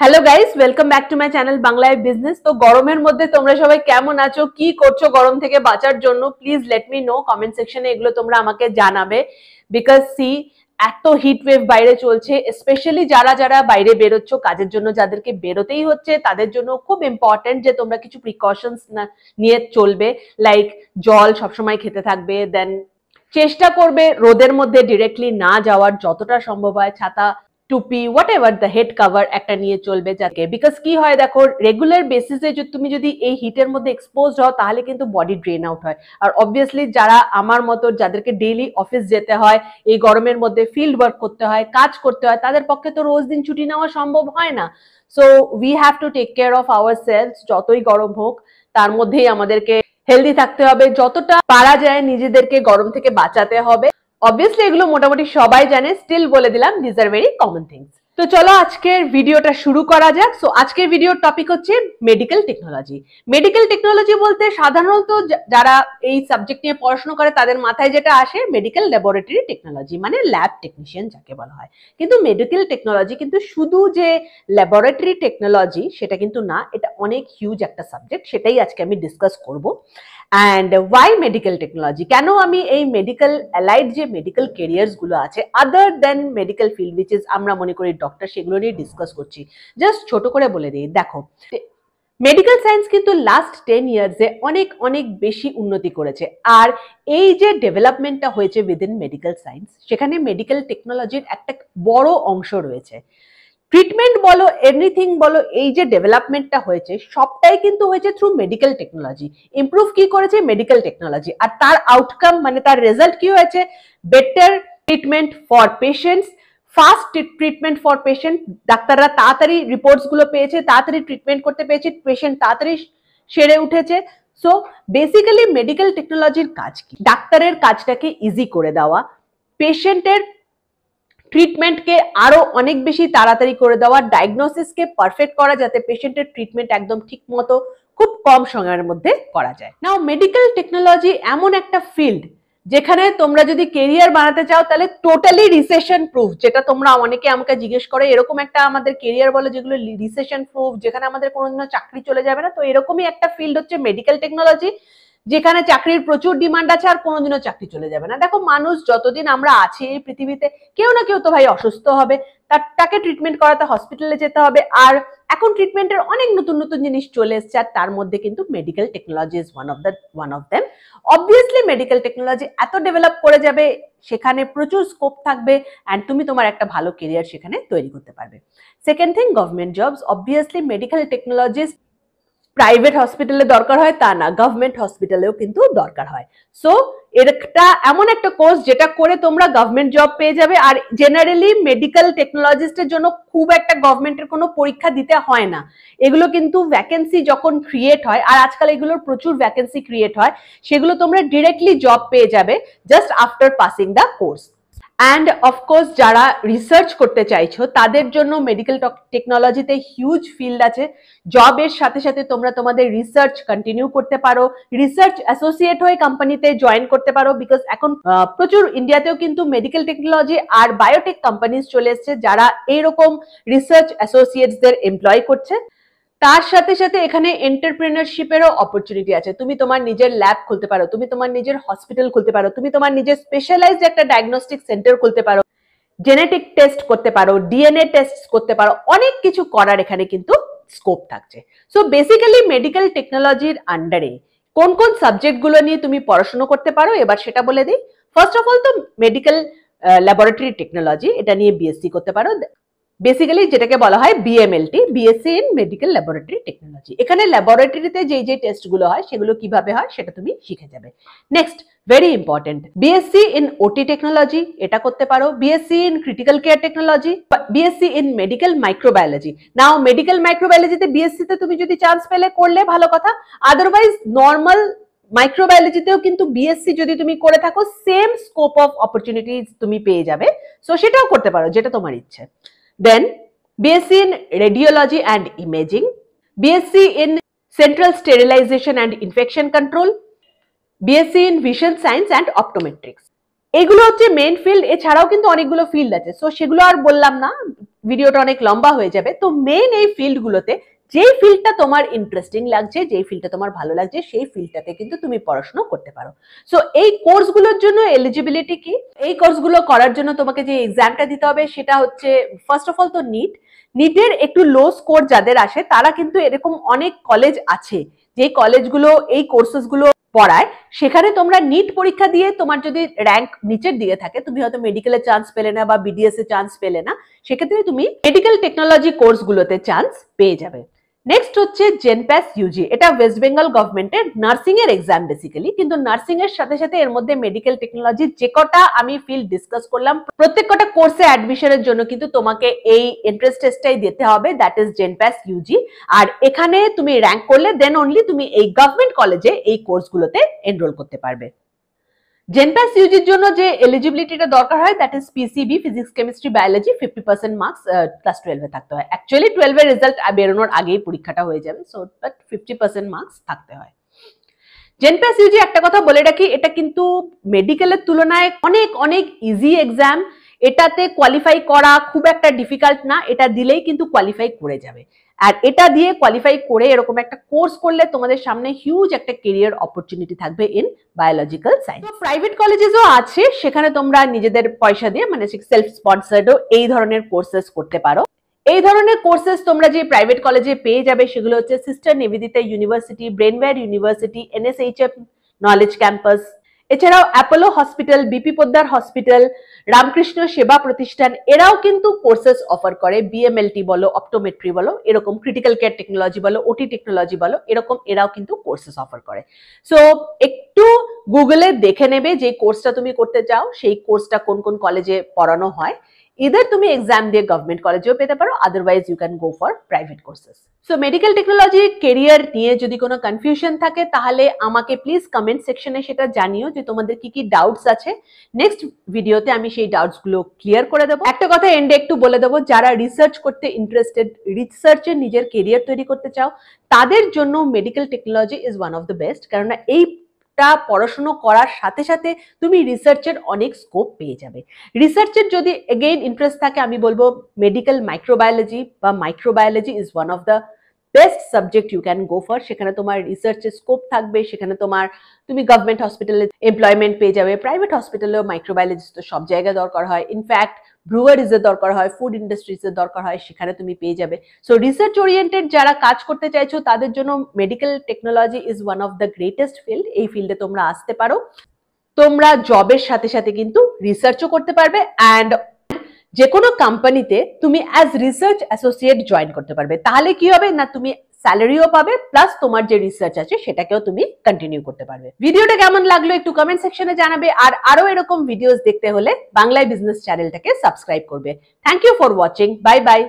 Hello guys, welcome back to my channel বাংলায় business. তো গরমের মধ্যে তোমরা সবাই কেমন আছো, কি করছো গরম থেকে বাঁচার জন্য? Please let me no comment সেকশনে, এগুলো তোমরা আমাকে জানাবে। বিকজ সি, এত হিট ওয়েভ বাইরে চলছে, স্পেশালি যারা যারা বাইরে বেরোচ্ছ কাজের জন্য, যাদেরকে বেরোতেই হচ্ছে তাদের জন্য খুব ইম্পর্টেন্ট যে তোমরা কিছু প্রিকশনস নিয়ে চলবে। লাইক জল সবসময় খেতে থাকবে, দেন চেষ্টা করবে রোদের মধ্যে ডিরেক্টলি না যাওয়ার, যতটা সম্ভব হয় ছাতা, টুপি, what ever the head cover একটা নিয়ে চলবে। যাকে বিকজ কি হয় দেখো, রেগুলার বেসিসে তুমি যদি এই হিটের মধ্যে এক্সপোজ হও তাহলে কিন্তু বডি ড্রেন আউট হয়। আর অবভিয়াসলি যারা আমার মতো, যাদেরকে ডেইলি অফিস যেতে হয়, এই গরমের মধ্যে ফিল্ড ওয়ার্ক করতে হয়, কাজ করতে হয়, তাদের পক্ষে তো রোজ দিন ছুটি নেওয়া সম্ভব হয় না। So we have to take care of our cells. যতই গরম হোক তার মধ্যেই আমাদেরকে হেলদি থাকতে হবে, যতটা পারা যায় নিজেদেরকে গরম থেকে বাঁচাতে হবে। অবভিয়াসলি এগুলো মোটামুটি সবাই জানে, স্টিল বলে দিলাম, this are very common things. তো চলো আজকের ভিডিওটা শুরু করা যাক। সো আজকের ভিডিওর টপিক হচ্ছে মেডিকেল টেকনোলজি। মেডিকেল টেকনোলজি বলতে সাধারণত যারা এই সাবজেক্ট নিয়ে পড়াশোনা করে তাদের মাথায় যেটা আসে, মেডিকেল ল্যাবরেটরি টেকনোলজি, মানে ল্যাব টেকনিশিয়ান যাকে বলা হয়। কিন্তু মেডিকেল টেকনোলজি কিন্তু শুধু যে ল্যাবরেটরি টেকনোলজি সেটা কিন্তু না, এটা অনেক হিউজ একটা সাবজেক্ট, সেটাই আজকে আমি ডিসকাস করব। অ্যান্ড ওয়াই মেডিকেল টেকনোলজি, কেন আমি এই মেডিকেল অ্যালাইড যে মেডিকেল ক্যারিয়ার্স গুলো আছে আদার দেন মেডিকেল ফিল্ড উইচ ইজ আমরা মনে করি ডক্টর, সেগুলো নিয়ে ডিসকাস করছি। জাস্ট ছোট করে বলে দিই, দেখো মেডিকেল সায়েন্স কিন্তু লাস্ট 10 ইয়ার্সে অনেক অনেক বেশি উন্নতি করেছে। আর এই যে ডেভেলপমেন্টটা হয়েছে উইদিন মেডিকেল সায়েন্স, সেখানে মেডিকেল টেকনোলজির একটা বড় অংশ রয়েছে। ট্রিটমেন্ট বলো, এভরিথিং বলো, এই যে ডেভেলপমেন্টটা হয়েছে সবটাই কিন্তু হয়েছে থ্রু মেডিকেল টেকনোলজি। ইমপ্রুভ কি করেছে মেডিকেল টেকনোলজি, আর তার আউটকাম মানে তার রেজাল্ট কি হয়েছে? Better treatment for patients, fast treatment for patient. ডাক্তাররা তাড়াতাড়ি রিপোর্টস গুলো পেয়েছে, তাড়াতাড়ি ট্রিটমেন্ট করতে পেরেছে, পেশেন্ট তাড়াতাড়ি সেরে উঠেছে। সো বেসিক্যালি মেডিকেল টেকনোলজির কাজ কি? ডাক্তারের কাজটাকে ইজি করে দেওয়া, পেশেন্টের ট্রিটমেন্টকে আরো অনেক বেশি তাড়াতাড়ি করে দেওয়া, ডায়াগনোসিসকে পারফেক্ট করা, যাতে পেশেন্টের ট্রিটমেন্ট একদম ঠিক মতো খুব কম সময়ের মধ্যে করা যায়। নাও মেডিকেল টেকনোলজি এমন একটা ফিল্ড যেখানে তোমরা যদি কেরিয়ার বানাতে চাও তাহলে টোটালি রিসেশন প্রুফ। যেটা তোমরা অনেকে আমাকে জিজ্ঞেস করে, এরকম একটা আমাদের কেরিয়ার বলো যেগুলো রিসেশন প্রুফ, যেখানে আমাদের কোনোদিনও চাকরি চলে যাবে না। তো এরকমই একটা ফিল্ড হচ্ছে মেডিকেল টেকনোলজি, যেখানে চাকরির প্রচুর ডিমান্ড আছে আর কোনোদিনও চাকরি চলে যাবে না। দেখো মানুষ যতদিন আমরা আছি এই পৃথিবীতে, কেউ না কেউ তো ভাই অসুস্থ হবে, তাকে ট্রিটমেন্ট করাতে হসপিটালে যেতে হবে। আর এখন ট্রিটমেন্টের অনেক নতুন নতুন জিনিস চলে এসছে, আর তার মধ্যে কিন্তু medical technology is one of them. Obviously medical technology এত ডেভেলপ করে যাবে, সেখানে প্রচুর স্কোপ থাকবে, অ্যান্ড তুমি তোমার একটা ভালো কেরিয়ার সেখানে তৈরি করতে পারবে। Second thing, government jobs. Obviously medical technologist private হসপিটালে দরকার হয় তা না, গভর্নমেন্ট হসপিটালেও কিন্তু দরকার হয়। সো এটা এমন একটা কোর্স যেটা করে তোমরা গভর্নমেন্ট জব পেয়ে যাবে। আর জেনারেলি মেডিকেল টেকনোলজিস্টের জন্য খুব একটা গভর্নমেন্টের কোনো পরীক্ষা দিতে হয় না। এগুলো কিন্তু ভ্যাকেন্সি যখন ক্রিয়েট হয়, আর আজকাল এগুলোর প্রচুর ভ্যাকেন্সি ক্রিয়েট হয়, সেগুলো তোমরা ডিরেক্টলি জব পেয়ে যাবে just after passing the course. And of course যারা রিসার্চ করতে চাইছো তাদের জন্য মেডিকেল টেকনোলজিতে হিউজ ফিল্ড আছে। জবের সাথে সাথে তোমরা তোমাদের রিসার্চ কন্টিনিউ করতে পারো, রিসার্চ অ্যাসোসিয়েট হয়ে কোম্পানিতে জয়েন করতে পারো। বিকজ এখন প্রচুর ইন্ডিয়াতেও কিন্তু মেডিকেল টেকনোলজি আর বায়োটেক কোম্পানিজ চলে এসছে যারা এইরকম রিসার্চ অ্যাসোসিয়েটসদের এমপ্লয় করছে। তার সাথে সাথে এখানে এন্টারপ্রেনারশিপেরও অপরচুনিটি আছে। তুমি তোমার নিজের ল্যাব খুলতে পারো, তুমি তোমার নিজের হসপিটাল খুলতে পারো, তুমি তোমার নিজের স্পেশালাইজড একটা ডায়াগনস্টিক সেন্টার খুলতে পারো, জেনেটিক টেস্ট করতে পারো, ডিএনএ টেস্ট করতে পারো, অনেক কিছু করার এখানে কিন্তু স্কোপ থাকছে। সো বেসিক্যালি মেডিকেল টেকনোলজির আন্ডারে কোন কোন সাবজেক্ট গুলো নিয়ে তুমি পড়াশোনা করতে পারো এবার সেটা বলে দিই। ফার্স্ট অফ অল তো মেডিকেল ল্যাবরেটরি টেকনোলজি, এটা নিয়ে বিএসসি করতে পারো। বেসিক্যালি যেটাকে বলা হয় BMLT, BSc in medical laboratory technology. এখানে ল্যাবরেটরিতে যে টেস্ট গুলো হয় সেগুলো কিভাবে হয় সেটা তুমি শিখে যাবে। Next, very important, BSc in OT technology, এটা করতে পারো। BSc in critical care technology, BSc in medical microbiology. Now medical মাইক্রোবায়োলজিতে বিএসসি তে তুমি যদি চান্স পেলে করলে ভালো কথা, আদারওয়াইজ নর্মাল মাইক্রোবায়োলজিতেও কিন্তু বিএসসি যদি তুমি করে থাকো সেম স্কোপ অফ অপরচুনিটিজ তুমি পেয়ে যাবে। সো সেটাও করতে পারো যেটা তোমার ইচ্ছে। Then BSc in Radiology and Imaging, BSc in Central Sterilization and Infection Control, BSc in Vision Science and Optometrics। এগুলো হচ্ছে মেইন ফিল্ড, এছাড়াও কিন্তু অনেকগুলো ফিল্ড আছে, সো সেগুলো আর বললাম না। ভিডিওটা অনেক লম্বা হয়ে যাবে। তো মেইন এই ফিল্ডগুলোতে যেই ফিল্ডটা তোমার ইন্টারেস্টিং লাগছে, যেই ফিল্ডটা তোমার ভালো লাগছে, সেই ফিল্ডটাতে কিন্তু তুমি পড়াশোনা করতে পারো। সো এই কোর্সগুলোর জন্য এলিজিবিলিটি কি? এই কোর্সগুলো করার জন্য তোমাকে যে এক্সামটা দিতে হবে সেটা হচ্ছে ফার্স্ট অফ অল তো নিটের একটু লো স্কোর যাদের আসে তারা কিন্তু এরকম অনেক কলেজ আছে যে কলেজগুলো এই কোর্সেসগুলো পড়ায়, সেখানে তোমরা নিট পরীক্ষা দিয়ে তোমার যদি র্যাঙ্ক নিচের দিকে থাকে, তুমি হয়তো মেডিকেলে চান্স পেলে না বা বিডিএস এ চান্স পেলে না, সেক্ষেত্রে তুমি মেডিকেল টেকনোলজি কোর্সগুলোতে চান্স পেয়ে যাবে। নেক্সট হচ্ছে জেনপ্যাস ইউজি, এটা ওয়েস্ট বেঙ্গল গভর্নমেন্টের নার্সিং এর এক্সাম বেসিক্যালি, কিন্তু নার্সিং এর সাথে সাথে এর মধ্যে মেডিকেল টেকনোলজি যে কটা আমি ফিল্ড ডিসকাস করলাম প্রত্যেক কটা কোর্সে অ্যাডমিশনের জন্য কিন্তু তোমাকে এই এন্ট্রান্স টেস্টটাই দিতে হবে, দ্যাট ইজ জেনপ্যাস ইউজি। আর এখানে তুমি র্যাঙ্ক করলে দেন অনলি তুমি এই গভর্নমেন্ট কলেজে এই কোর্সগুলোতে এনরোল করতে পারবে। জেনপ্যাস ইউজির জন্য যে এলিজিবিলিটিটা দরকার হয় that is PCB, physics chemistry biology 50% marks class 12 এ থাকতে হয়। অ্যাকচুয়ালি 12 এর রেজাল্ট বেরোনোর আগেই পরীক্ষাটা হয়ে যাবে, সো বাট 50% মার্কস থাকতে হয়। জেনপ্যাস ইউজি একটা কথা বলে রাখি, এটা কিন্তু মেডিকেলের তুলনায় অনেক অনেক ইজি এক্সাম। এটাতে কোয়ালিফাই করা খুব একটা ডিফিকাল্ট না, এটা দিলেই কিন্তু কোয়ালিফাই করে যাবে। আর এটা দিয়ে কোয়ালিফাই করে এরকম একটা কোর্স করলে তোমাদের সামনে হিউজ একটা কেরিয়ার অপরচুনিটি থাকবে ইন বায়োলজিক্যাল সায়েন্স। প্রাইভেট কলেজেসও আছে, সেখানে তোমরা নিজেদের পয়সা দিয়ে মানে সেলফ স্পন্সর্ডও এই ধরনের কোর্সেস করতে পারো। এই ধরনের কোর্সেস তোমরা যে প্রাইভেট কলেজে পেয়ে যাবে সেগুলো হচ্ছে sister Nivedita university, Brainware university, NSHF knowledge campus, এছাড়াও Apollo hospital, BP Poddar hospital, Ramakrishna Seva Pratishthan, এরাও কিন্তু কোর্সেস অফার করে। বিএমএলটি বলো, অপটোমেট্রি বলো, এরকম ক্রিটিক্যাল কেয়ার টেকনোলজি বলো, ওটি টেকনোলজি বলো, এরকম এরাও কিন্তু কোর্সেস অফার করে। সো একটু গুগলে দেখে নেবে যে কোর্সটা তুমি করতে চাও সেই কোর্সটা কোন কোন কলেজে পড়ানো হয়। ইদার তুমি এক্সাম দিয়ে গভর্নমেন্ট কলেজেও পেতে পারো, otherwise you can go for private courses. So medical technology career নিয়ে যদি কোনো কনফিউশন থাকে তাহলে আমাকে প্লিজ কমেন্ট সেকশনে সেটা জানিও যে তোমাদের কি কি ডাউটস আছে। নেক্সট ভিডিওতে আমি সেই ডাউটস গুলো ক্লিয়ার করে দেবো। একটা কথা এন্ডে একটু বলে দেবো, যারা রিসার্চ করতে ইন্টারেস্টেড, রিসার্চে নিজের কেরিয়ার তৈরি করতে চাও, তাদের জন্য medical technology is one of the best, কারণ এইটা পড়াশোনা করার সাথে সাথে তুমি রিসার্চের অনেক স্কোপ পেয়ে যাবে। রিসার্চের যদি এগেইন ইন্টারেস্ট থাকে, আমি বলবো মেডিকেল মাইক্রোবায়োলজি বা microbiology is one of the best subject you can go for. সেখানে তোমার রিসার্চের স্কোপ থাকবে, সেখানে তুমি গভর্নমেন্ট হসপিটালে এমপ্লয়মেন্ট পেয়ে যাবে, প্রাইভেট হসপিটালেও মাইক্রোবায়োলজিস্ট তো সব জায়গায় দরকার হয়, ইনফ্যাক্ট ব্রুয়ারিজের দরকার হয়, ফুড ইন্ডাস্ট্রিজের দরকার হয়, সেখানে তুমি পেয়ে যাবে। সো রিসার্চ ওরিয়েন্টেড যারা কাজ করতে চাইছো তাদের জন্য medical technology is one of the greatest field. এই ফিল্ডে তোমরা আসতে পারো, তোমরা জবের সাথে সাথে কিন্তু রিসার্চও করতে পারবে, অ্যান্ড যে কোনো কোম্পানিতে তুমি অ্যাজ রিসার্চ অ্যাসোসিয়েট জয়েন করতে পারবে। তাহলে কি হবে না, তুমি স্যালারিও পাবে, প্লাস তোমার যে রিসার্চ আছে সেটাকেও তুমি কন্টিনিউ করতে পারবে। ভিডিওটা কেমন লাগলো একটু কমেন্ট সেকশনে জানাবে, আর আরো এরকম ভিডিওস দেখতে হলে বাংলায় বিজনেস চ্যানেলটাকে সাবস্ক্রাইব করবে। Thank you for watching, bye by.